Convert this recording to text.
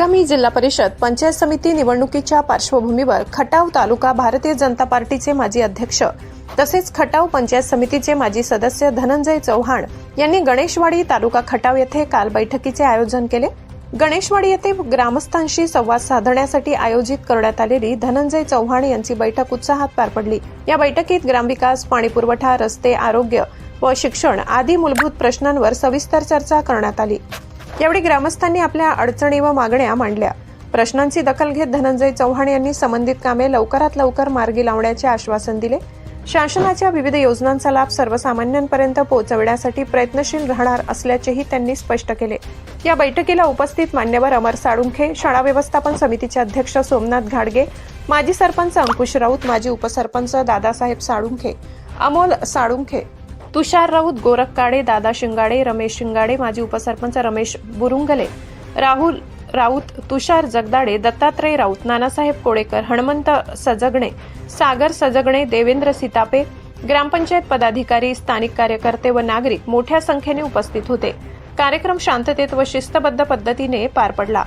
आगामी जिल्हा परिषद पंचायत समिती निवडणुकीच्या पार्श्वभूमीवर खटाव तालुका भारतीय जनता पार्टीचे माजी अध्यक्ष तसेच खटाव पंचायत समितीचे माजी सदस्य धनंजय चव्हाण यांनी गणेशवाडी तालुका खटाव येथे काल बैठकीचे आयोजन केले। गणेशवाडी येथे ग्रामस्थांशी संवाद साधण्यासाठी आयोजित करण्यात आलेली धनंजय चव्हाण यांची बैठक उत्साहात पार पडली। या बैठकीत ग्रामविकास, पाणीपुरवठा, रस्ते, आरोग्य व शिक्षण आदी मूलभूत प्रश्नांवर सविस्तर चर्चा करण्यात आली। यावेळी ग्रामस्थांनी आपल्या अडचणी व मागण्या मांडल्या। प्रश्नांची दखल घेत धनंजय चव्हाण यांनी संबंधित कामे लवकरात लवकर मार्गी लावण्याचे आश्वासन दिले। शासनाच्या विविध योजनांचा लाभ सर्वसामान्यांपर्यंत पोहोचविण्यासाठी प्रयत्नशील राहणार असल्याचेही त्यांनी स्पष्ट केले। या बैठकीला उपस्थित मान्यवर अमर साळुंखे, शाळा व्यवस्थापन समितीचे अध्यक्ष सोमनाथ घाडगे, माजी सरपंच अंकुश राऊत, माजी उपसरपंच दादासाहेब साळुंखे, अमोल साळुंखे, तुषार राऊत, गोरख काळे, दादा शिंगाडे, रमेश शिंगाडे, माजी उपसरपंच रमेश बुरुंगले, राहुल राऊत, तुषार जगदाडे, दत्तात्रय राऊत, नानासाहेब कोळेकर, हनुमंत सजगणे, सागर सजगणे, देवेंद्र सीतापे, ग्रामपंचायत पदाधिकारी, स्थानिक कार्यकर्ते व नागरिक मोठ्या संख्येने उपस्थित होते। कार्यक्रम शांततेत व शिस्तबद्ध पद्धतीने पार पडला।